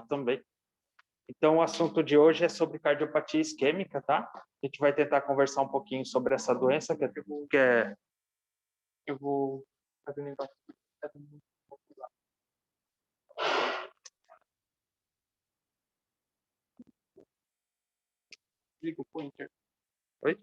também. Então, o assunto de hoje é sobre cardiopatia isquêmica, tá? A gente vai tentar conversar um pouquinho sobre essa doença, que é... Eu vou fazer um negócio. Liga o pointer. Oi?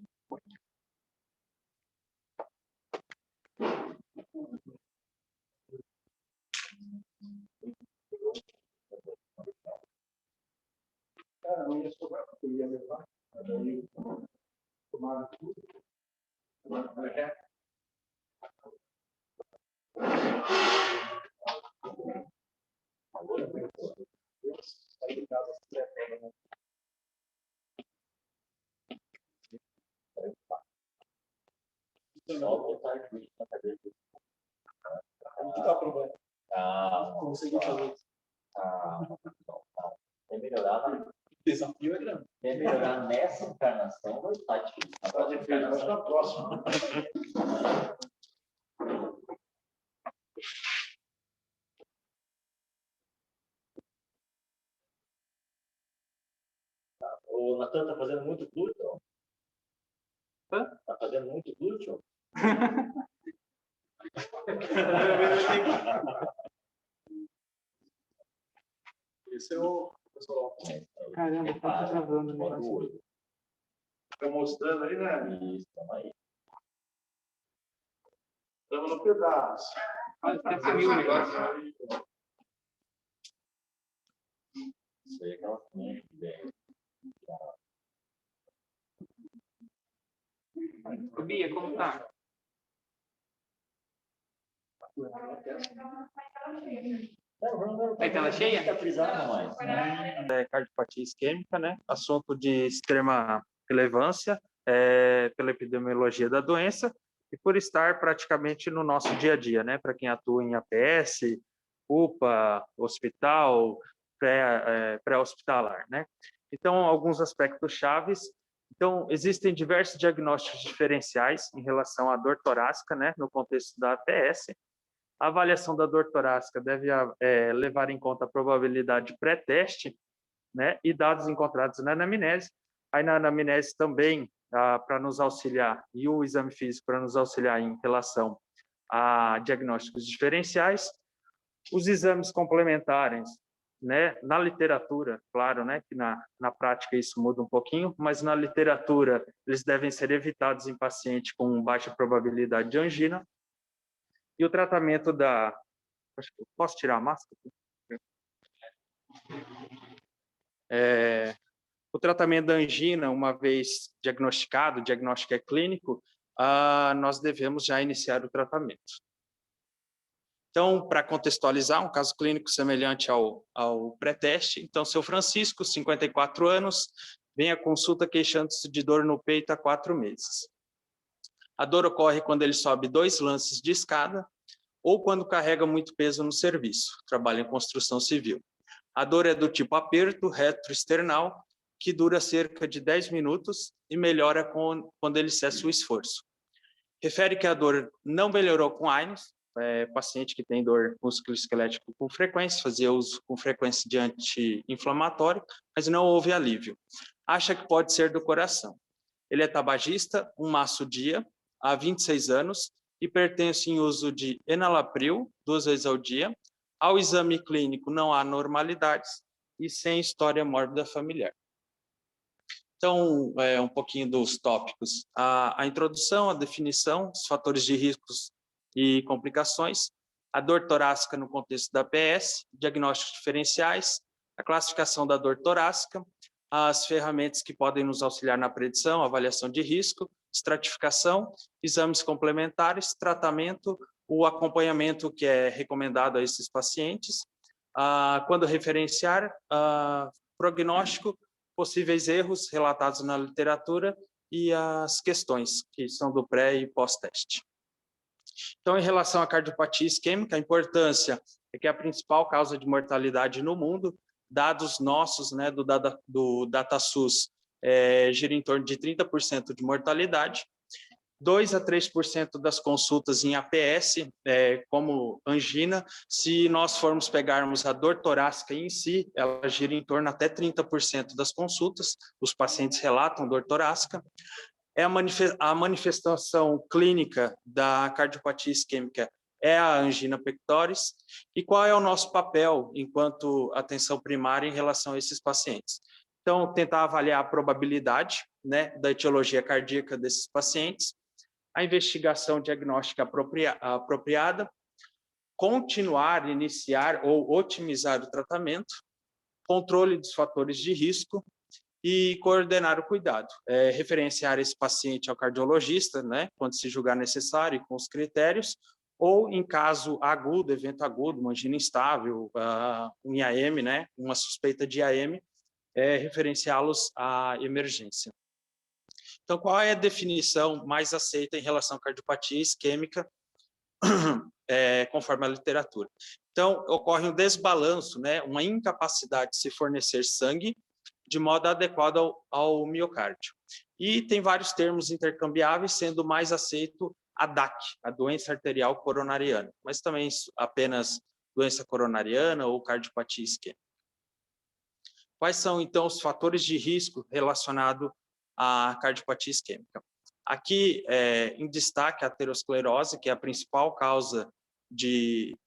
Cara, não ia sobrar, porque eu ia levar. Aí, tomaram tudo. Não dá problema. É melhorar, O desafio é grande. é melhorar nessa encarnação, vai estar difícil. Na próxima encarnação, Na próxima. O Natan está fazendo muito glúteo? Está fazendo muito glúteo? Esse é o pessoal. Caramba, tá travando o negócio. Tá mostrando aí, né? Isso, tamo aí. Estamos no pedaço. Até sumiu o negócio. Isso aí é aquela fonte bem. Ô, Bia, como tá? Aí, tela cheia? Não frisar mais. É cardiopatia isquêmica, né? Assunto de extrema relevância pela epidemiologia da doença e por estar praticamente no nosso dia a dia, né? Para quem atua em APS, UPA, hospital, pré-hospitalar, né? Então, alguns aspectos chaves. Então, existem diversos diagnósticos diferenciais em relação à dor torácica, né? No contexto da APS. A avaliação da dor torácica deve levar em conta a probabilidade pré-teste, né, e dados encontrados na anamnese. Aí na anamnese também, para nos auxiliar, e o exame físico para nos auxiliar em relação a diagnósticos diferenciais. Os exames complementares, né, na literatura, claro, né, que na prática isso muda um pouquinho, mas na literatura eles devem ser evitados em paciente com baixa probabilidade de angina. E o tratamento da... Acho que eu posso tirar a máscara? O tratamento da angina, uma vez diagnosticado, o diagnóstico é clínico, nós devemos já iniciar o tratamento. Então, para contextualizar, um caso clínico semelhante ao pré-teste. Então, seu Francisco, 54 anos, vem à consulta queixando-se de dor no peito há 4 meses. A dor ocorre quando ele sobe 2 lances de escada, ou quando carrega muito peso no serviço, trabalha em construção civil. A dor é do tipo aperto retroesternal, que dura cerca de 10 minutos e melhora quando ele cessa o esforço. Refere que a dor não melhorou com AINES, paciente que tem dor musculoesquelética com frequência, fazia uso com frequência de anti-inflamatório, mas não houve alívio. Acha que pode ser do coração. Ele é tabagista, um maço dia, há 26 anos, e pertence em uso de enalapril 2 vezes ao dia. Ao exame clínico não há anormalidades e sem história mórbida familiar. Então, um pouquinho dos tópicos. A introdução, a definição, os fatores de riscos e complicações, a dor torácica no contexto da APS, diagnósticos diferenciais, a classificação da dor torácica, as ferramentas que podem nos auxiliar na predição, avaliação de risco, estratificação, exames complementares, tratamento, o acompanhamento que é recomendado a esses pacientes, quando referenciar, prognóstico, possíveis erros relatados na literatura e as questões que são do pré e pós-teste. Então, em relação à cardiopatia isquêmica, a importância é que é a principal causa de mortalidade no mundo. Dados nossos, né, do DataSUS, gira em torno de 30% de mortalidade. 2 a 3% das consultas em APS, como angina. Se nós formos pegarmos a dor torácica em si, ela gira em torno até 30% das consultas, os pacientes relatam dor torácica. A manifestação clínica da cardiopatia isquêmica é a angina pectoris. E qual é o nosso papel enquanto atenção primária em relação a esses pacientes? Então, tentar avaliar a probabilidade, né, da etiologia cardíaca desses pacientes, a investigação diagnóstica apropriada, continuar, iniciar ou otimizar o tratamento, controle dos fatores de risco e coordenar o cuidado. Referenciar esse paciente ao cardiologista, né, quando se julgar necessário e com os critérios, ou em caso agudo, evento agudo, uma angina instável, um IAM, né, uma suspeita de IAM, referenciá-los à emergência. Então, qual é a definição mais aceita em relação à cardiopatia isquêmica, conforme a literatura? Então, ocorre um desbalanço, né, uma incapacidade de se fornecer sangue de modo adequado ao miocárdio. E tem vários termos intercambiáveis, sendo o mais aceito a DAC, a doença arterial coronariana, mas também apenas doença coronariana ou cardiopatia isquêmica. Quais são, então, os fatores de risco relacionados à cardiopatia isquêmica? Aqui, em destaque, a aterosclerose, que é a principal causa de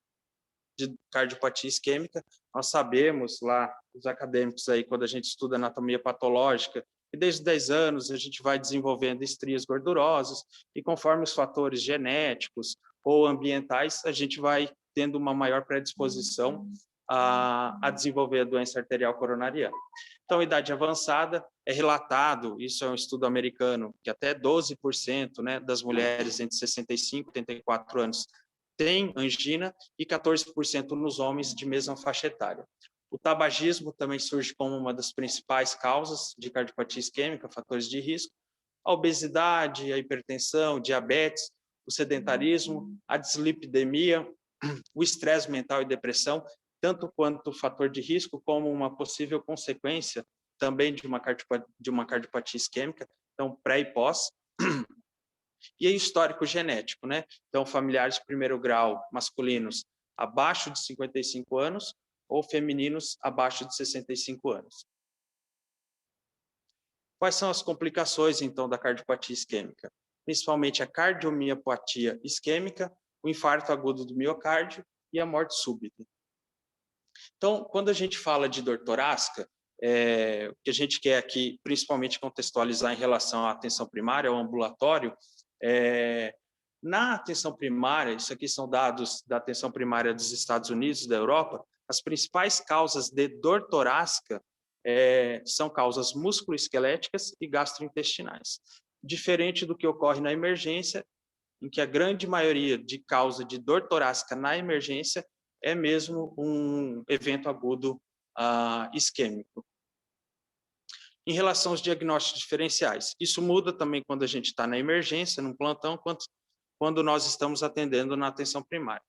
cardiopatia isquêmica. Nós sabemos lá, os acadêmicos aí, quando a gente estuda anatomia patológica, que desde 10 anos a gente vai desenvolvendo estrias gordurosas, e conforme os fatores genéticos ou ambientais, a gente vai tendo uma maior predisposição a desenvolver a doença arterial coronariana. Então, idade avançada, é relatado, isso é um estudo americano, que até 12%, né, das mulheres entre 65 e 84 anos têm angina e 14% nos homens de mesma faixa etária. O tabagismo também surge como uma das principais causas de cardiopatia isquêmica, fatores de risco. A obesidade, a hipertensão, diabetes, o sedentarismo, a dislipidemia, o estresse mental e depressão, tanto quanto fator de risco, como uma possível consequência também de uma cardiopatia isquêmica, então pré e pós. E aí, histórico genético, né? Então, familiares de primeiro grau masculinos abaixo de 55 anos ou femininos abaixo de 65 anos. Quais são as complicações, então, da cardiopatia isquêmica? Principalmente a cardiomiopatia isquêmica, o infarto agudo do miocárdio e a morte súbita. Então, quando a gente fala de dor torácica, o que a gente quer aqui, principalmente contextualizar em relação à atenção primária, ao ambulatório, na atenção primária, isso aqui são dados da atenção primária dos Estados Unidos, da Europa, as principais causas de dor torácica são causas musculoesqueléticas e gastrointestinais. Diferente do que ocorre na emergência, em que a grande maioria de causa de dor torácica na emergência é mesmo um evento agudo isquêmico. Em relação aos diagnósticos diferenciais, isso muda também quando a gente está na emergência, no plantão, quanto quando nós estamos atendendo na atenção primária.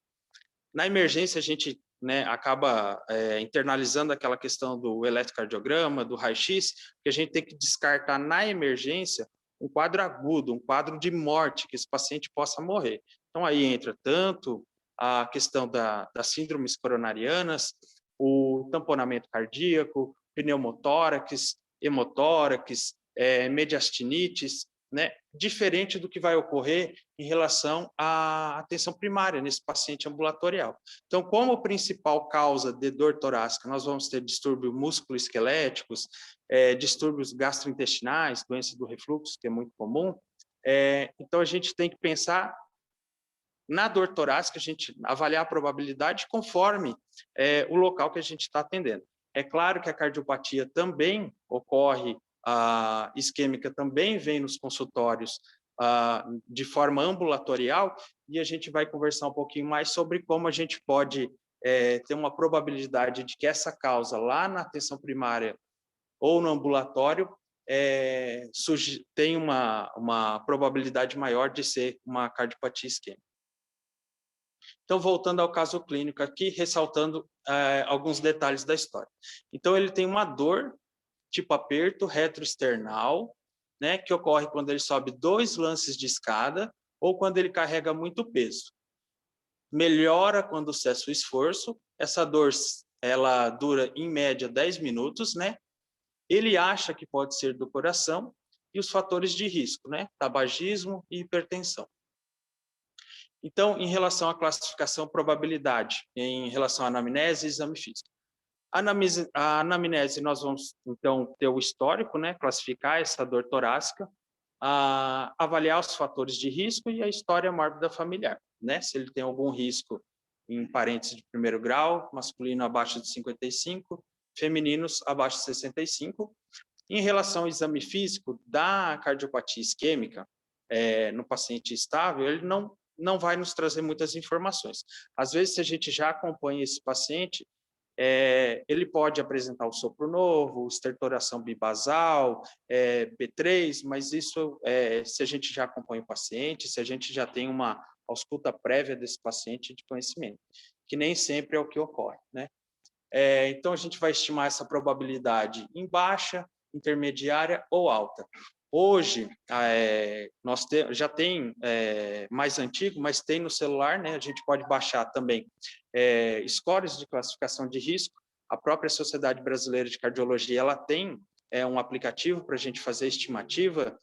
Na emergência, a gente acaba internalizando aquela questão do eletrocardiograma, do raio-x, que a gente tem que descartar na emergência um quadro agudo, um quadro de morte, que esse paciente possa morrer. Então, aí entra tanto a questão das síndromes coronarianas, o tamponamento cardíaco, pneumotórax, hemotórax, mediastinites, né? Diferente do que vai ocorrer em relação à atenção primária nesse paciente ambulatorial. Então, como principal causa de dor torácica, nós vamos ter distúrbios musculoesqueléticos, distúrbios gastrointestinais, doença do refluxo, que é muito comum. Então, a gente tem que pensar na dor torácica, a gente avaliar a probabilidade conforme o local que a gente está atendendo. É claro que a cardiopatia também ocorre, a isquêmica também vem nos consultórios de forma ambulatorial, e a gente vai conversar um pouquinho mais sobre como a gente pode ter uma probabilidade de que essa causa lá na atenção primária ou no ambulatório tem uma probabilidade maior de ser uma cardiopatia isquêmica. Então, voltando ao caso clínico aqui, ressaltando alguns detalhes da história. Então, ele tem uma dor tipo aperto retroesternal, né, que ocorre quando ele sobe 2 lances de escada ou quando ele carrega muito peso. Melhora quando cessa o esforço. Essa dor, ela dura em média 10 minutos, né? Ele acha que pode ser do coração e os fatores de risco, né? Tabagismo e hipertensão. Então, em relação à classificação, probabilidade, em relação à anamnese e exame físico. A anamnese, nós vamos, então, ter o histórico, né? Classificar essa dor torácica, avaliar os fatores de risco e a história mórbida familiar, né? Se ele tem algum risco em parentes de primeiro grau, masculino abaixo de 55, femininos abaixo de 65. Em relação ao exame físico da cardiopatia isquêmica, no paciente estável, ele não vai nos trazer muitas informações. Às vezes, se a gente já acompanha esse paciente, ele pode apresentar o sopro novo, estertoração bibasal, B3, mas isso, se a gente já acompanha o paciente, se a gente já tem uma ausculta prévia desse paciente de conhecimento, que nem sempre é o que ocorre, né? Então, a gente vai estimar essa probabilidade em baixa, intermediária ou alta. Hoje, nós já tem mais antigo, mas tem no celular, né? A gente pode baixar também scores de classificação de risco. A própria Sociedade Brasileira de Cardiologia, ela tem um aplicativo para a gente fazer estimativa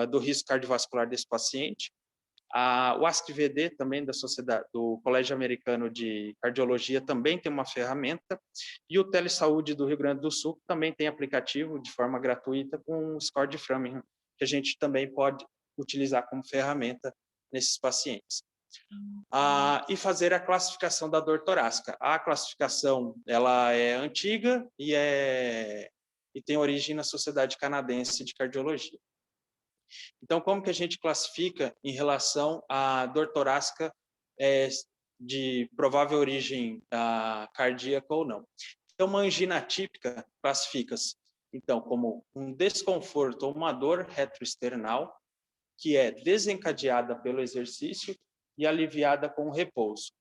do risco cardiovascular desse paciente. O ASCVD também do Colégio Americano de Cardiologia também tem uma ferramenta, e o Telesaúde do Rio Grande do Sul também tem aplicativo de forma gratuita com o score de Framingham, que a gente também pode utilizar como ferramenta nesses pacientes. E fazer a classificação da dor torácica. A classificação, ela é antiga e tem origem na Sociedade Canadense de Cardiologia. Então, como que a gente classifica em relação à dor torácica de provável origem cardíaca ou não? Então, uma angina atípica classifica-se, então, como um desconforto ou uma dor retroesternal que é desencadeada pelo exercício e aliviada com o repouso.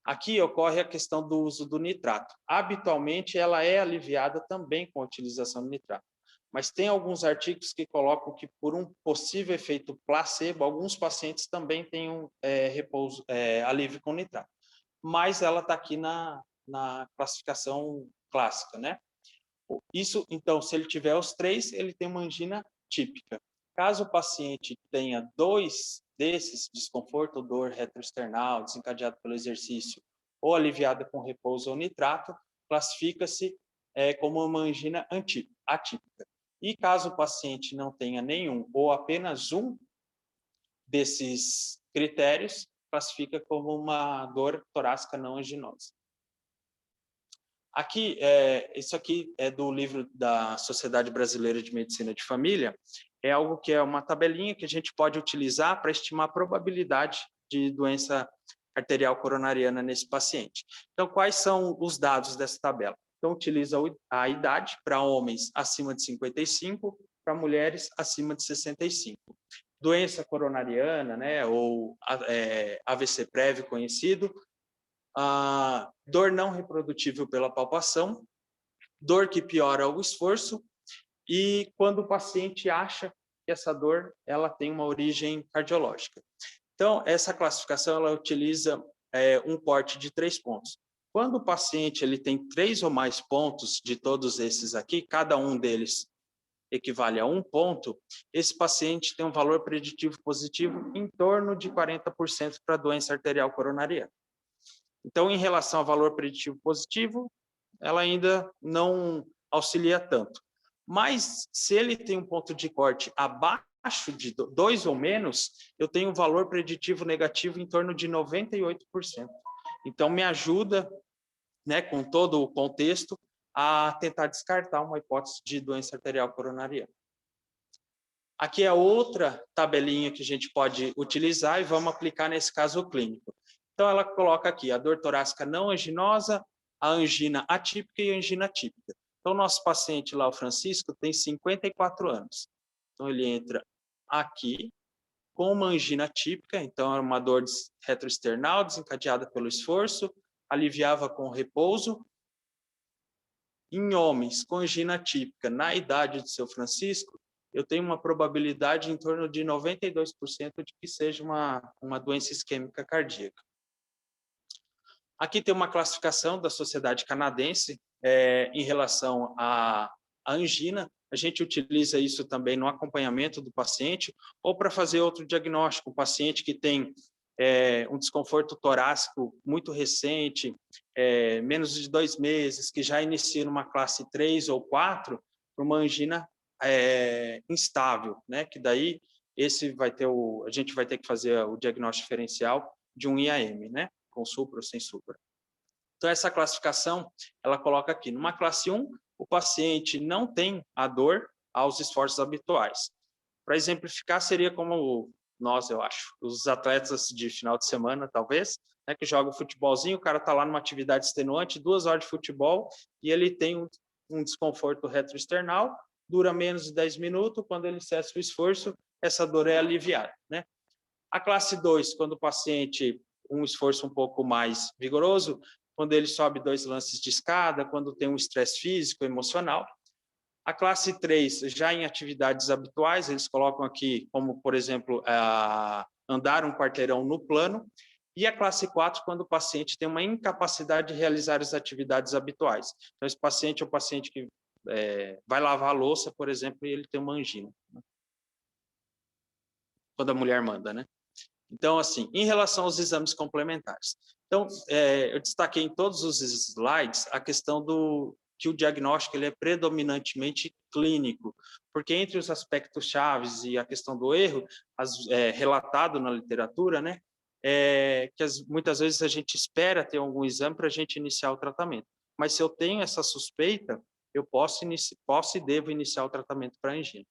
Aqui ocorre a questão do uso do nitrato. Habitualmente, ela é aliviada também com a utilização do nitrato. Mas tem alguns artigos que colocam que, por um possível efeito placebo, alguns pacientes também têm repouso, alívio com nitrato. Mas ela está aqui na classificação clássica, né? Isso, então, se ele tiver os 3, ele tem uma angina típica. Caso o paciente tenha 2 desses, desconforto ou dor retroesternal, desencadeado pelo exercício, ou aliviada com repouso ou nitrato, classifica-se como uma angina atípica. E caso o paciente não tenha nenhum ou apenas um desses critérios, classifica como uma dor torácica não anginosa. Aqui, isso aqui é do livro da Sociedade Brasileira de Medicina de Família, é algo que é uma tabelinha que a gente pode utilizar para estimar a probabilidade de doença arterial coronariana nesse paciente. Então, quais são os dados dessa tabela? Então, utiliza a idade para homens acima de 55, para mulheres acima de 65. Doença coronariana, né, ou AVC prévio conhecido, dor não reprodutível pela palpação, dor que piora o esforço, e quando o paciente acha que essa dor ela tem uma origem cardiológica. Então, essa classificação ela utiliza um corte de 3 pontos. Quando o paciente ele tem 3 ou mais pontos de todos esses aqui, cada um deles equivale a 1 ponto, esse paciente tem um valor preditivo positivo em torno de 40% para a doença arterial coronariana. Então, em relação ao valor preditivo positivo, ela ainda não auxilia tanto. Mas, se ele tem um ponto de corte abaixo de 2 ou menos, eu tenho um valor preditivo negativo em torno de 98%. Então, me ajuda, né, com todo o contexto, a tentar descartar uma hipótese de doença arterial coronariana. Aqui é outra tabelinha que a gente pode utilizar e vamos aplicar nesse caso clínico. Então, ela coloca aqui a dor torácica não anginosa, a angina atípica e a angina típica. Então, nosso paciente lá, o Francisco, tem 54 anos. Então, ele entra aqui com uma angina típica, então é uma dor retroesternal desencadeada pelo esforço, aliviava com repouso. Em homens com angina típica, na idade de seu Francisco, eu tenho uma probabilidade em torno de 92% de que seja uma doença isquêmica cardíaca. Aqui tem uma classificação da Sociedade Canadense em relação à angina. A gente utiliza isso também no acompanhamento do paciente ou para fazer outro diagnóstico. Um paciente que tem um desconforto torácico muito recente, menos de 2 meses, que já inicia numa classe 3 ou 4, para uma angina instável, né? Que daí esse vai ter a gente vai ter que fazer o diagnóstico diferencial de um IAM, né? Com supra ou sem supra. Então, essa classificação, ela coloca aqui, numa classe 1, o paciente não tem a dor aos esforços habituais. Para exemplificar, seria como nós, eu acho, os atletas de final de semana, talvez, né, que jogam futebolzinho, o cara está lá numa atividade extenuante, 2 horas de futebol, e ele tem um desconforto retroesternal, dura menos de 10 minutos, quando ele cessa o esforço, essa dor é aliviada, né? A classe 2, quando o paciente, um esforço um pouco mais vigoroso, quando ele sobe 2 lances de escada, quando tem um estresse físico, emocional. A classe 3, já em atividades habituais, eles colocam aqui, como, por exemplo, andar um quarteirão no plano. E a classe 4, quando o paciente tem uma incapacidade de realizar as atividades habituais. Então, esse paciente é o paciente que vai lavar a louça, por exemplo, e ele tem uma angina. Quando a mulher manda, né? Então, assim, em relação aos exames complementares. Então, eu destaquei em todos os slides a questão que o diagnóstico ele é predominantemente clínico, porque entre os aspectos chaves e a questão do erro, relatado na literatura, né, que muitas vezes a gente espera ter algum exame para a gente iniciar o tratamento. Mas se eu tenho essa suspeita, eu posso e devo iniciar o tratamento para angina.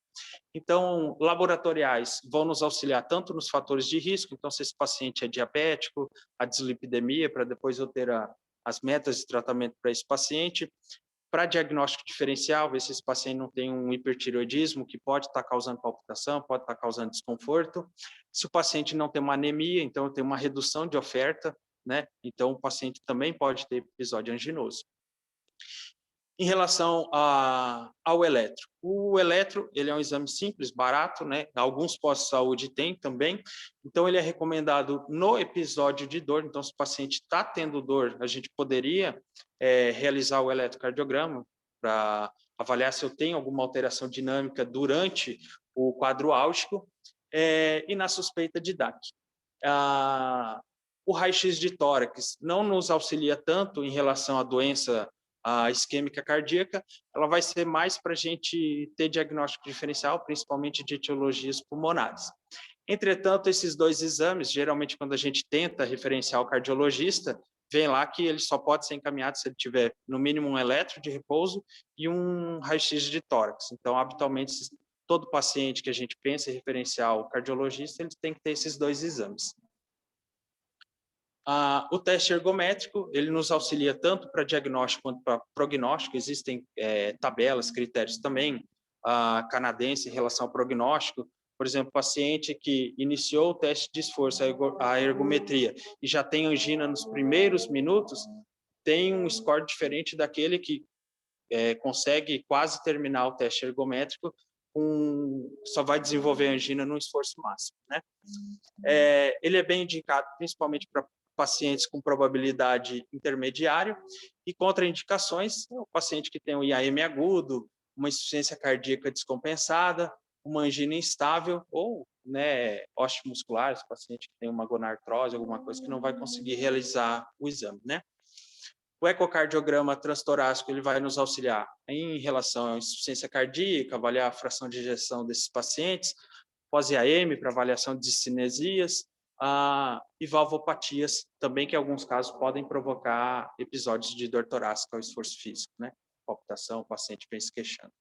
Então, laboratoriais vão nos auxiliar tanto nos fatores de risco, então se esse paciente é diabético, a dislipidemia, para depois eu ter as metas de tratamento para esse paciente. Para diagnóstico diferencial, ver se esse paciente não tem um hipertireoidismo que pode estar causando palpitação, pode estar causando desconforto. Se o paciente não tem uma anemia, então eu tenho uma redução de oferta, né? Então o paciente também pode ter episódio anginoso. Em relação ao eletro. O eletro, ele é um exame simples, barato, né? Alguns postos de saúde têm também. Então, ele é recomendado no episódio de dor. Então, se o paciente está tendo dor, a gente poderia realizar o eletrocardiograma para avaliar se eu tenho alguma alteração dinâmica durante o quadro álgico e na suspeita de DAC. O raio-x de tórax não nos auxilia tanto em relação à doença isquêmica cardíaca, ela vai ser mais para a gente ter diagnóstico diferencial, principalmente de etiologias pulmonares. Entretanto, esses 2 exames, geralmente quando a gente tenta referenciar o cardiologista, vem lá que ele só pode ser encaminhado se ele tiver, no mínimo, um eletro de repouso e um raio-x de tórax. Então, habitualmente, todo paciente que a gente pensa em referenciar o cardiologista, ele tem que ter esses 2 exames. O teste ergométrico, ele nos auxilia tanto para diagnóstico quanto para prognóstico. Existem tabelas, critérios também canadense em relação ao prognóstico. Por exemplo, paciente que iniciou o teste de esforço, a ergometria, e já tem angina nos primeiros minutos, tem um score diferente daquele que consegue quase terminar o teste ergométrico, só vai desenvolver angina no esforço máximo, né? Ele é bem indicado principalmente para pacientes com probabilidade intermediária e contraindicações, o paciente que tem um IAM agudo, uma insuficiência cardíaca descompensada, uma angina instável ou osteomuscular, esse paciente que tem uma gonartrose, alguma coisa que não vai conseguir realizar o exame, né? O ecocardiograma transtorácico ele vai nos auxiliar em relação à insuficiência cardíaca, avaliar a fração de ejeção desses pacientes, pós-IAM para avaliação de discinesias, e valvopatias também, que em alguns casos podem provocar episódios de dor torácica ao esforço físico, né? Palpitação, o paciente vem se queixando.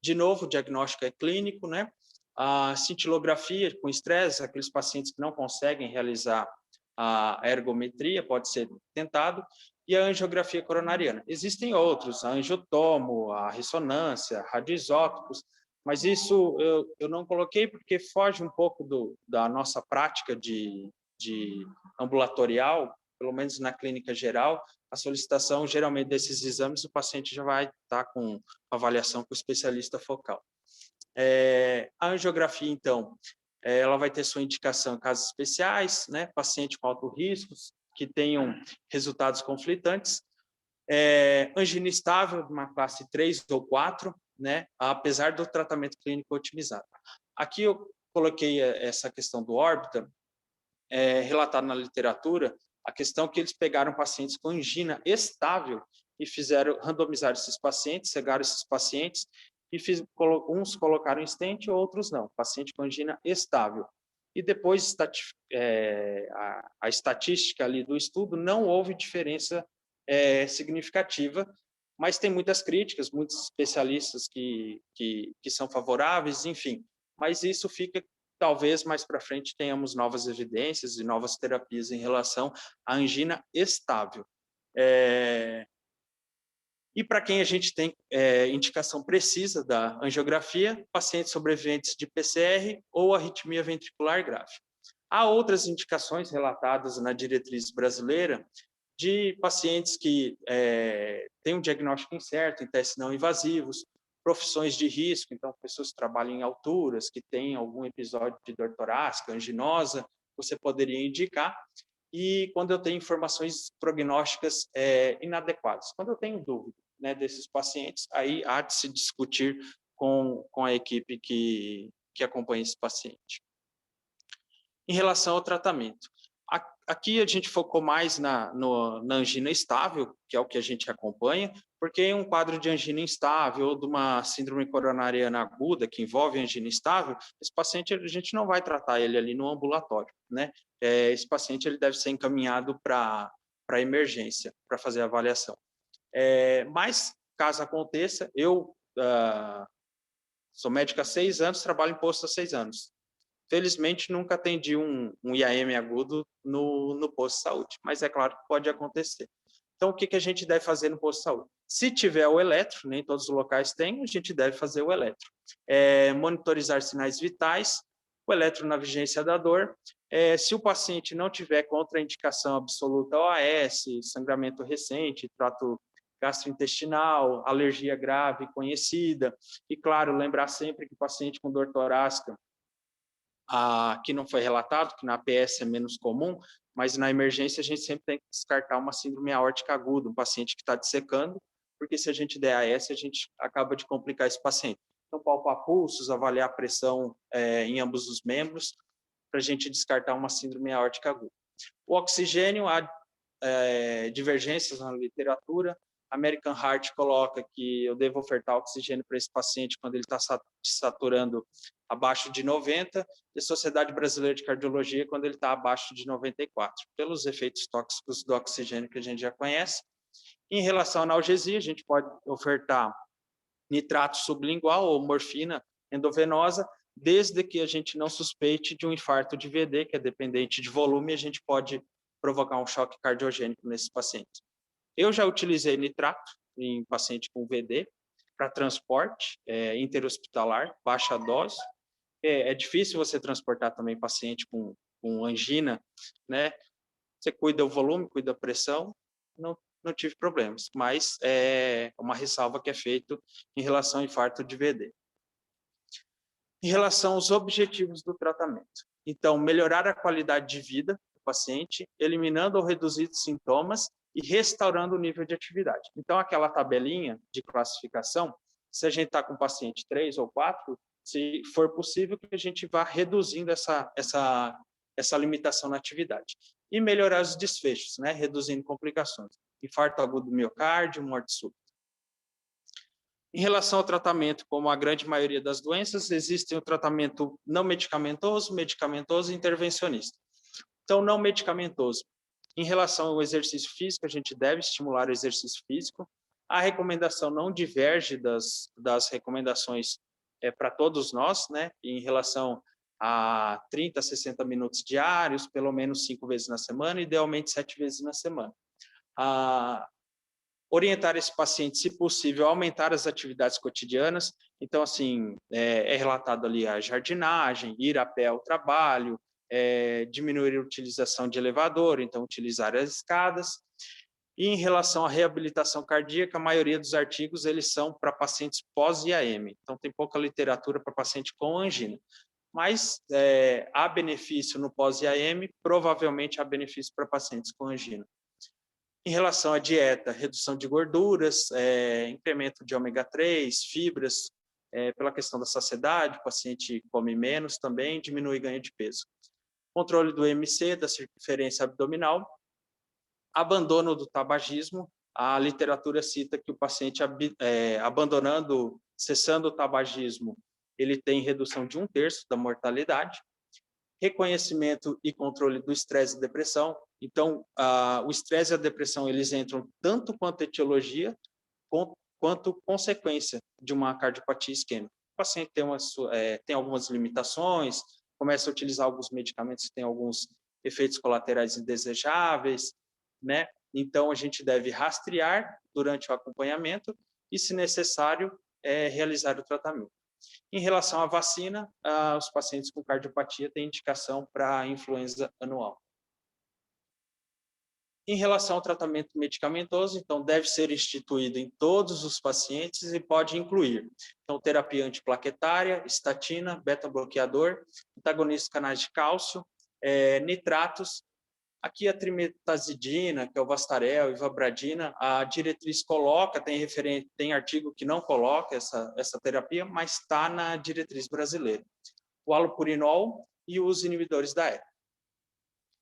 De novo, o diagnóstico é clínico, né? A cintilografia com estresse, aqueles pacientes que não conseguem realizar a ergometria, pode ser tentado, e a angiografia coronariana. Existem outros, a angiotomo, a ressonância, radioisótopos, mas isso eu não coloquei porque foge um pouco da nossa prática de ambulatorial pelo menos na clínica geral, a solicitação geralmente desses exames, o paciente já vai estar com avaliação com o especialista focal. A angiografia, então, ela vai ter sua indicação em casos especiais, né? Paciente com alto risco, que tenham resultados conflitantes. Angina estável, de uma classe 3 ou 4, né? Apesar do tratamento clínico otimizado. Aqui eu coloquei essa questão do órbita, relatado na literatura, a questão que eles pegaram pacientes com angina estável e randomizaram esses pacientes, cegaram esses pacientes, e uns colocaram em stent, outros não, paciente com angina estável. E depois, a estatística ali do estudo, não houve diferença significativa, mas tem muitas críticas, muitos especialistas que são favoráveis, enfim. Mas isso fica, talvez, mais para frente tenhamos novas evidências e novas terapias em relação à angina estável. E para quem a gente tem indicação precisa da angiografia, pacientes sobreviventes de PCR ou arritmia ventricular grave. Há outras indicações relatadas na diretriz brasileira de pacientes que têm um diagnóstico incerto em testes não invasivos, profissões de risco, então pessoas que trabalham em alturas, que têm algum episódio de dor torácica, anginosa, você poderia indicar. E quando eu tenho informações prognósticas inadequadas. Quando eu tenho dúvida, né, desses pacientes, aí há de se discutir com a equipe que acompanha esse paciente. Em relação ao tratamento, aqui a gente focou mais na angina estável, que é o que a gente acompanha, porque em um quadro de angina instável ou de uma síndrome coronariana aguda que envolve angina instável, esse paciente a gente não vai tratar ele ali no ambulatório, né? Esse paciente ele deve ser encaminhado para emergência, para fazer a avaliação. Mas, caso aconteça, eu sou médico há 6 anos, trabalho em posto há 6 anos. Felizmente, nunca atendi um IAM agudo no posto de saúde, mas é claro que pode acontecer. Então, o que a gente deve fazer no posto de saúde? Se tiver o eletro, nem todos os locais têm, a gente deve fazer o eletro. Monitorizar sinais vitais, o eletro na vigência da dor. Se o paciente não tiver contraindicação absoluta ao AS, sangramento recente, trato gastrointestinal, alergia grave conhecida, e claro, lembrar sempre que o paciente com dor torácica, que não foi relatado, que na APS é menos comum, mas na emergência a gente sempre tem que descartar uma síndrome aórtica aguda, um paciente que está dissecando, porque se a gente der AS, a gente acaba de complicar esse paciente. Então, palpar pulsos, avaliar a pressão em ambos os membros, para a gente descartar uma síndrome aórtica aguda. O oxigênio, há divergências na literatura. American Heart coloca que eu devo ofertar oxigênio para esse paciente quando ele está saturando abaixo de 90, e a Sociedade Brasileira de Cardiologia quando ele está abaixo de 94, pelos efeitos tóxicos do oxigênio que a gente já conhece. Em relação à analgesia, a gente pode ofertar nitrato sublingual ou morfina endovenosa, desde que a gente não suspeite de um infarto de VD, que é dependente de volume, a gente pode provocar um choque cardiogênico nesses pacientes. Eu já utilizei nitrato em paciente com VD para transporte interhospitalar, baixa dose. É difícil você transportar também paciente com angina, né? Você cuida o volume, cuida a pressão, não tive problemas, mas é uma ressalva que é feita em relação ao infarto de VD. Em relação aos objetivos do tratamento. Então, melhorar a qualidade de vida do paciente, eliminando ou reduzindo sintomas e restaurando o nível de atividade. Então, aquela tabelinha de classificação, se a gente está com paciente 3 ou 4, se for possível que a gente vá reduzindo essa limitação na atividade. E melhorar os desfechos, né? Reduzindo complicações. Infarto agudo do miocárdio, morte súbita. Em relação ao tratamento, como a grande maioria das doenças, existe o tratamento não medicamentoso, medicamentoso e intervencionista. Então, não medicamentoso. Em relação ao exercício físico, a gente deve estimular o exercício físico. A recomendação não diverge das recomendações para todos nós, né? Em relação a 30 a 60 minutos diários, pelo menos 5 vezes na semana, idealmente 7 vezes na semana. Orientar esse paciente, se possível, a aumentar as atividades cotidianas. Então, assim, é relatado ali a jardinagem, ir a pé ao trabalho, diminuir a utilização de elevador, então utilizar as escadas. E em relação à reabilitação cardíaca, a maioria dos artigos eles são para pacientes pós-IAM, então tem pouca literatura para paciente com angina. Mas há benefício no pós-IAM, provavelmente há benefício para pacientes com angina. Em relação à dieta, redução de gorduras, incremento de ômega 3, fibras, pela questão da saciedade, o paciente come menos também, diminui ganho de peso. Controle do MC, da circunferência abdominal, abandono do tabagismo. A literatura cita que o paciente abandonando, cessando o tabagismo, ele tem redução de 1/3 da mortalidade. Reconhecimento e controle do estresse e depressão. Então, o estresse e a depressão, eles entram tanto quanto etiologia, quanto consequência de uma cardiopatia isquêmica. O paciente tem algumas limitações, começa a utilizar alguns medicamentos que têm alguns efeitos colaterais indesejáveis, né? Então, a gente deve rastrear durante o acompanhamento e, se necessário, realizar o tratamento. Em relação à vacina, os pacientes com cardiopatia têm indicação para influenza anual. Em relação ao tratamento medicamentoso, então, deve ser instituído em todos os pacientes e pode incluir, então, terapia antiplaquetária, estatina, beta-bloqueador, antagonista canais de cálcio, nitratos. Aqui a trimetazidina, que é o Vastarel, ivabradina, a diretriz coloca, tem artigo que não coloca essa terapia, mas está na diretriz brasileira. O alopurinol e os inibidores da EPA.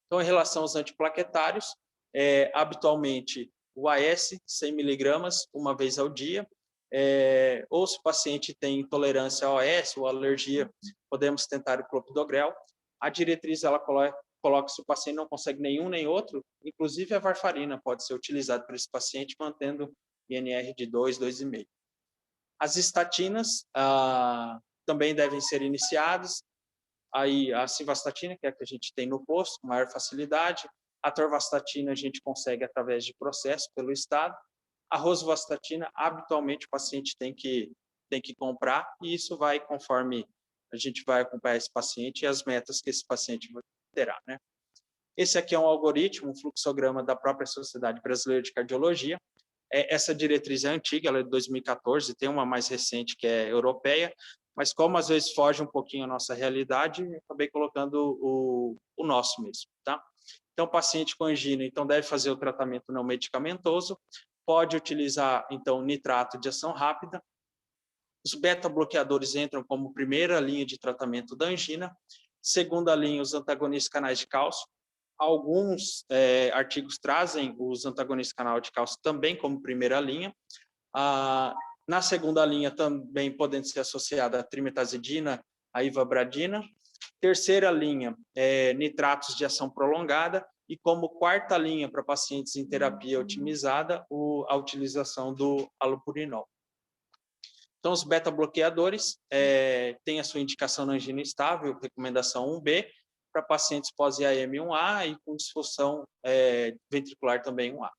Então, em relação aos antiplaquetários, habitualmente o AS, 100 mg, uma vez ao dia, ou se o paciente tem intolerância ao AS ou alergia, podemos tentar o clopidogrel. A diretriz, ela coloca se o paciente não consegue nenhum nem outro, inclusive a varfarina pode ser utilizada para esse paciente, mantendo INR de 2, 2,5. As estatinas também devem ser iniciadas. Aí a simvastatina, que é a que a gente tem no posto, com maior facilidade. A atorvastatina a gente consegue através de processo pelo Estado. A rosuvastatina, habitualmente, o paciente tem que comprar, e isso vai conforme a gente vai acompanhar esse paciente e as metas que esse paciente terá, né? Esse aqui é um algoritmo, um fluxograma da própria Sociedade Brasileira de Cardiologia. Essa diretriz é antiga, ela é de 2014, tem uma mais recente que é europeia, mas como às vezes foge um pouquinho a nossa realidade, acabei colocando o nosso mesmo, tá? Então, paciente com angina, então deve fazer o tratamento não medicamentoso, pode utilizar, então, nitrato de ação rápida. Os beta-bloqueadores entram como primeira linha de tratamento da angina. Segunda linha, os antagonistas canais de cálcio. Alguns artigos trazem os antagonistas canal de cálcio também como primeira linha. Na segunda linha, também podendo ser associada a trimetazidina, a ivabradina. Terceira linha, nitratos de ação prolongada. E como quarta linha para pacientes em terapia otimizada, a utilização do alopurinol. Então, os beta-bloqueadores têm a sua indicação na angina estável, recomendação 1B, para pacientes pós-IAM-1A e com disfunção ventricular também 1A.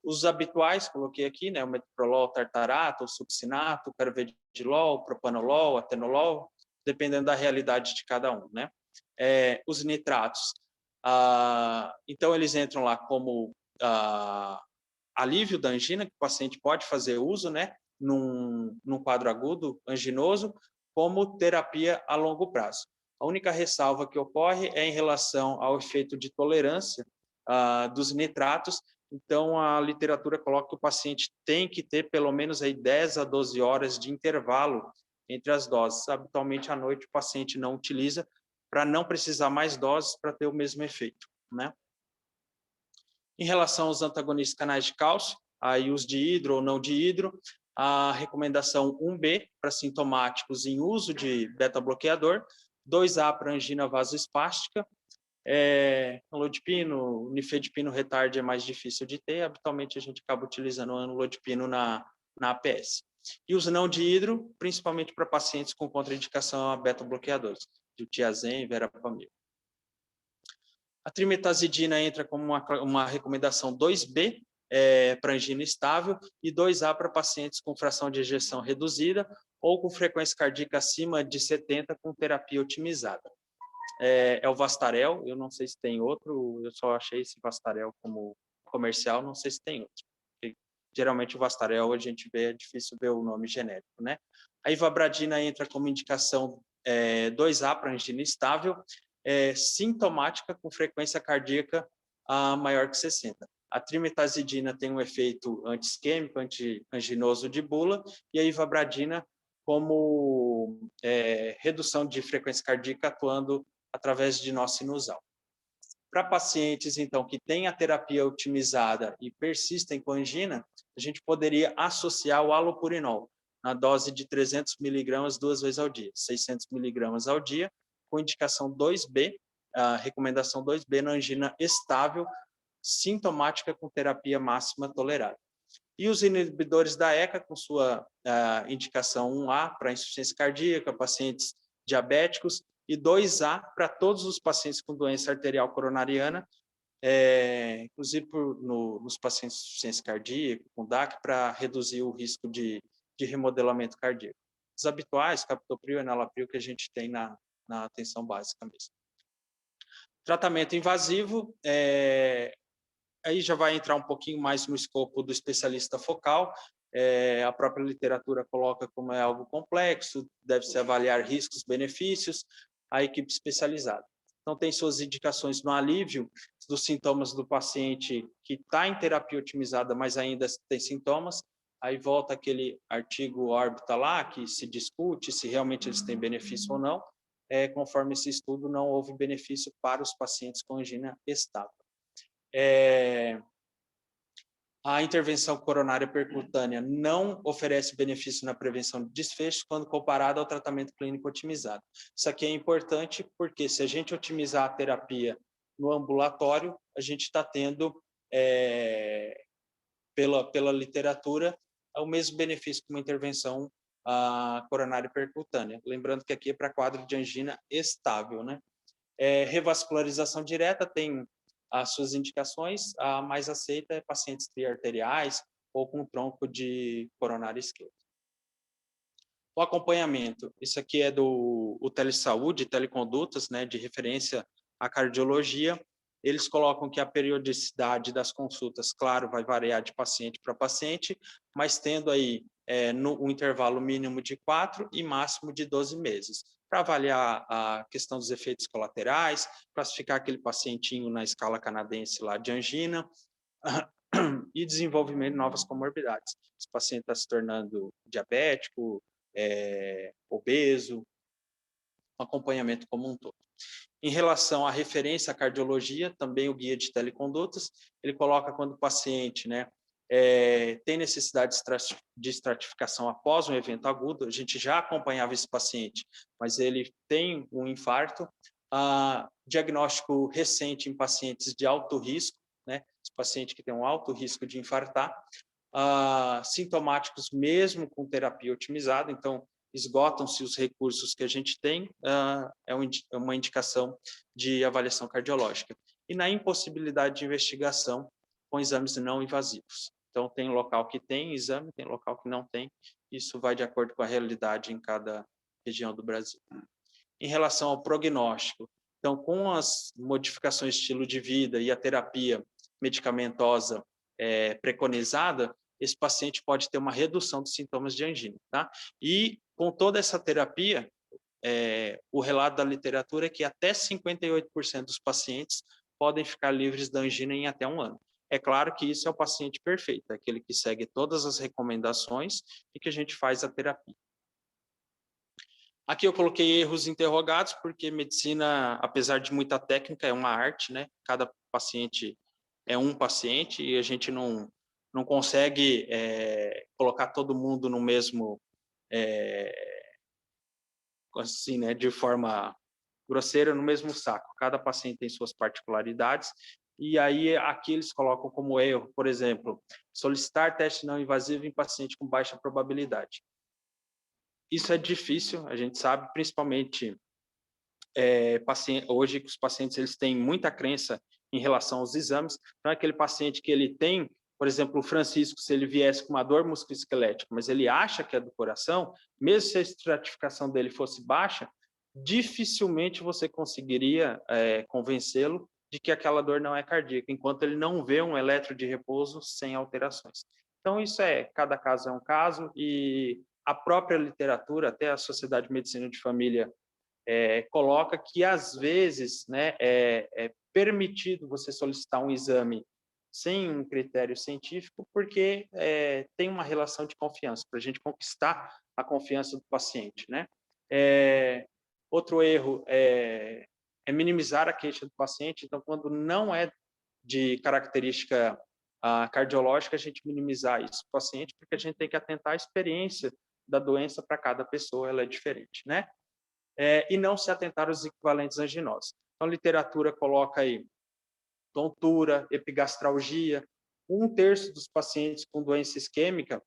Os habituais, coloquei aqui, né, o metoprolol, tartarato, o succinato, o carvedilol, propanolol, atenolol, dependendo da realidade de cada um, né? Os nitratos, então eles entram lá como alívio da angina, que o paciente pode fazer uso, né, num quadro agudo anginoso, como terapia a longo prazo. A única ressalva que ocorre é em relação ao efeito de tolerância dos nitratos. Então, a literatura coloca que o paciente tem que ter pelo menos aí 10 a 12 horas de intervalo entre as doses. Habitualmente, à noite, o paciente não utiliza para não precisar mais doses para ter o mesmo efeito, né? Em relação aos antagonistas canais de cálcio, aí os de hidro ou não de hidro, a recomendação 1B para sintomáticos em uso de beta-bloqueador, 2A para angina vasoespástica, anlodipino, nifedipino retard é mais difícil de ter, habitualmente a gente acaba utilizando o anlodipino na APS. E os não de hidro, principalmente para pacientes com contraindicação a beta-bloqueadores, diltiazem e verapamil. A trimetazidina entra como uma recomendação 2B, para angina estável, e 2A para pacientes com fração de ejeção reduzida ou com frequência cardíaca acima de 70 com terapia otimizada. é o Vastarel. Eu não sei se tem outro, eu só achei esse Vastarel como comercial, não sei se tem outro. Porque, geralmente o Vastarel a gente vê, é difícil ver o nome genérico, né? A ivabradina entra como indicação 2A para angina estável, sintomática com frequência cardíaca maior que 60. A trimetazidina tem um efeito anti-isquêmico, anti-anginoso de bula, e a ivabradina como redução de frequência cardíaca atuando através de nó sinusal. Para pacientes, então, que têm a terapia otimizada e persistem com angina, a gente poderia associar o alopurinol na dose de 300 miligramas 2 vezes ao dia, 600 miligramas ao dia, com indicação 2B, a recomendação 2B na angina estável, sintomática com terapia máxima tolerada. E os inibidores da ECA, com sua indicação 1A para insuficiência cardíaca, pacientes diabéticos, e 2A para todos os pacientes com doença arterial coronariana, inclusive nos pacientes de insuficiência cardíaca, com DAC, para reduzir o risco de remodelamento cardíaco. Os habituais, captopril e enalapril, que a gente tem na atenção básica mesmo. Tratamento invasivo, aí já vai entrar um pouquinho mais no escopo do especialista focal. A própria literatura coloca como é algo complexo, deve-se avaliar riscos, benefícios, a equipe especializada. Então, tem suas indicações no alívio dos sintomas do paciente que está em terapia otimizada, mas ainda tem sintomas. Aí volta aquele artigo órbita lá, que se discute se realmente eles têm benefício ou não. Conforme esse estudo, não houve benefício para os pacientes com angina estável. A intervenção coronária percutânea não oferece benefício na prevenção de desfechos quando comparado ao tratamento clínico otimizado. Isso aqui é importante porque se a gente otimizar a terapia no ambulatório, a gente está tendo, pela literatura, o mesmo benefício que uma intervenção coronária percutânea. Lembrando que aqui é para quadro de angina estável, né? Revascularização direta tem as suas indicações, a mais aceita é pacientes triarteriais ou com tronco de coronária esquerdo. O acompanhamento, isso aqui é do Telesaúde, Telecondutas, né, de referência à cardiologia. Eles colocam que a periodicidade das consultas, claro, vai variar de paciente para paciente, mas tendo aí um intervalo mínimo de 4 e máximo de 12 meses, para avaliar a questão dos efeitos colaterais, classificar aquele pacientinho na escala canadense lá de angina e desenvolvimento de novas comorbidades. Esse paciente está se tornando diabético, obeso, acompanhamento como um todo. Em relação à referência à cardiologia, também o guia de telecondutas, ele coloca quando o paciente, né, tem necessidade de estratificação após um evento agudo, a gente já acompanhava esse paciente, mas ele tem um infarto, diagnóstico recente em pacientes de alto risco, né, esse paciente que tem um alto risco de infartar, sintomáticos mesmo com terapia otimizada, então esgotam-se os recursos que a gente tem, é uma indicação de avaliação cardiológica. E na impossibilidade de investigação com exames não invasivos. Então, tem local que tem exame, tem local que não tem, isso vai de acordo com a realidade em cada região do Brasil. Em relação ao prognóstico, então, com as modificações de estilo de vida e a terapia medicamentosa preconizada, esse paciente pode ter uma redução dos sintomas de angina, tá? E com toda essa terapia, o relato da literatura é que até 58% dos pacientes podem ficar livres da angina em até 1 ano. É claro que isso é o paciente perfeito, é aquele que segue todas as recomendações e que a gente faz a terapia. Aqui eu coloquei erros interrogados, porque medicina, apesar de muita técnica, é uma arte, né? Cada paciente é um paciente e a gente não consegue colocar todo mundo no mesmo, assim, né, de forma grosseira, no mesmo saco. Cada paciente tem suas particularidades e aí aqui eles colocam como erro, por exemplo, solicitar teste não invasivo em paciente com baixa probabilidade. Isso é difícil, a gente sabe, principalmente hoje os pacientes eles têm muita crença em relação aos exames. Então, é aquele paciente que ele tem, por exemplo, o Francisco, se ele viesse com uma dor musculoesquelética, mas ele acha que é do coração, mesmo se a estratificação dele fosse baixa, dificilmente você conseguiria convencê-lo de que aquela dor não é cardíaca, enquanto ele não vê um eletro de repouso sem alterações. Então, cada caso é um caso, e a própria literatura, até a Sociedade de Medicina de Família, coloca que, às vezes, né, é permitido você solicitar um exame sem um critério científico, porque tem uma relação de confiança, para a gente conquistar a confiança do paciente, né? Outro erro é minimizar a queixa do paciente. Então, quando não é de característica cardiológica, a gente minimizar isso do paciente, porque a gente tem que atentar à experiência da doença para cada pessoa, ela é diferente, né? E não se atentar aos equivalentes anginosos. Então, a literatura coloca aí tontura, epigastralgia. 1/3 dos pacientes com doença isquêmica,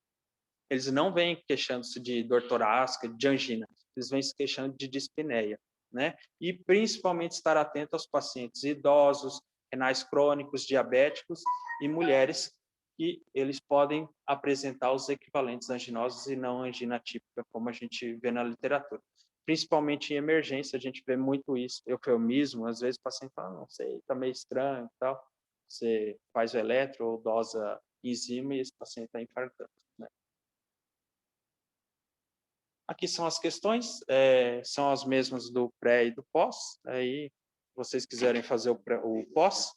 eles não vêm queixando-se de dor torácica, de angina, eles vêm se queixando de dispneia, né? E principalmente estar atento aos pacientes idosos, renais crônicos, diabéticos e mulheres, que eles podem apresentar os equivalentes anginosos e não angina típica, como a gente vê na literatura. Principalmente em emergência, a gente vê muito isso, eufemismo, às vezes o paciente fala, não sei, está meio estranho e tal. Você faz o eletro ou dosa enzima e esse paciente está infartando, né? Aqui são as questões, são as mesmas do pré e do pós. Aí, se vocês quiserem fazer o pós.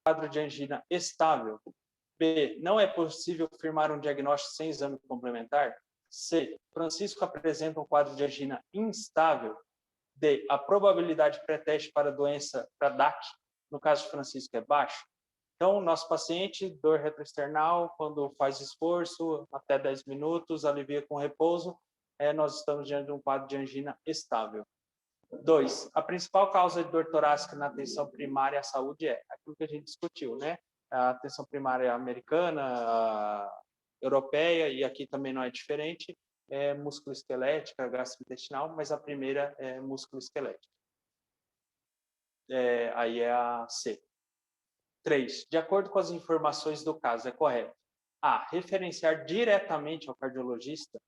Quadro de angina estável. B, não é possível firmar um diagnóstico sem exame complementar. C, Francisco apresenta um quadro de angina instável. D, a probabilidade pré-teste para doença, para DAC, no caso de Francisco, é baixa. Então, nosso paciente, dor retroesternal, quando faz esforço, até 10 minutos, alivia com repouso, nós estamos diante de um quadro de angina estável. 2, a principal causa de dor torácica na atenção primária à saúde é aquilo que a gente discutiu, né? A atenção primária americana, a europeia, e aqui também não é diferente, é músculo-esquelética, gastrointestinal, mas a primeira é músculo-esquelética. Aí é a C. 3, de acordo com as informações do caso, é correto: A, referenciar diretamente ao cardiologista.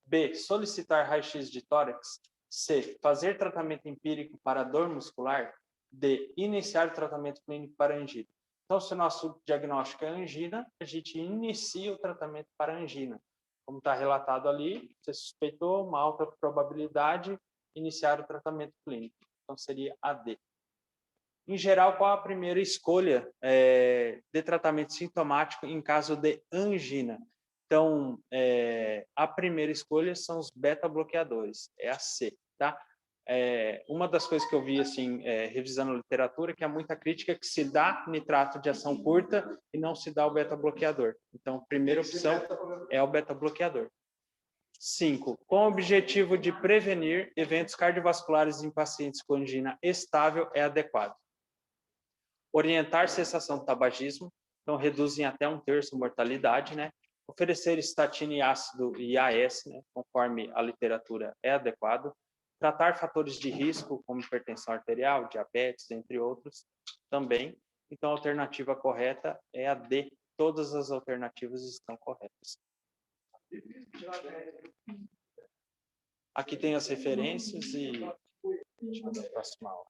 B, solicitar raio-x de tórax. C, fazer tratamento empírico para dor muscular. D, iniciar o tratamento clínico para angina. Então, se o nosso diagnóstico é angina, a gente inicia o tratamento para angina. Como está relatado ali, você suspeitou, uma alta probabilidade, iniciar o tratamento clínico. Então, seria a D. Em geral, qual a primeira escolha de tratamento sintomático em caso de angina? Então, a primeira escolha são os beta-bloqueadores, é a C, tá? Uma das coisas que eu vi, assim, revisando a literatura, que há muita crítica que se dá nitrato de ação curta e não se dá o beta-bloqueador. Então, a primeira opção é o beta-bloqueador. 5, com o objetivo de prevenir eventos cardiovasculares em pacientes com angina estável, é adequado. Orientar cessação do tabagismo, então reduzem até 1/3 a mortalidade, né? Oferecer estatina e ácido e AS, né? Conforme a literatura, é adequado. Tratar fatores de risco, como hipertensão arterial, diabetes, entre outros, também. Então, a alternativa correta é a D. Todas as alternativas estão corretas. Aqui tem as referências e... Deixa eu ver a próxima aula.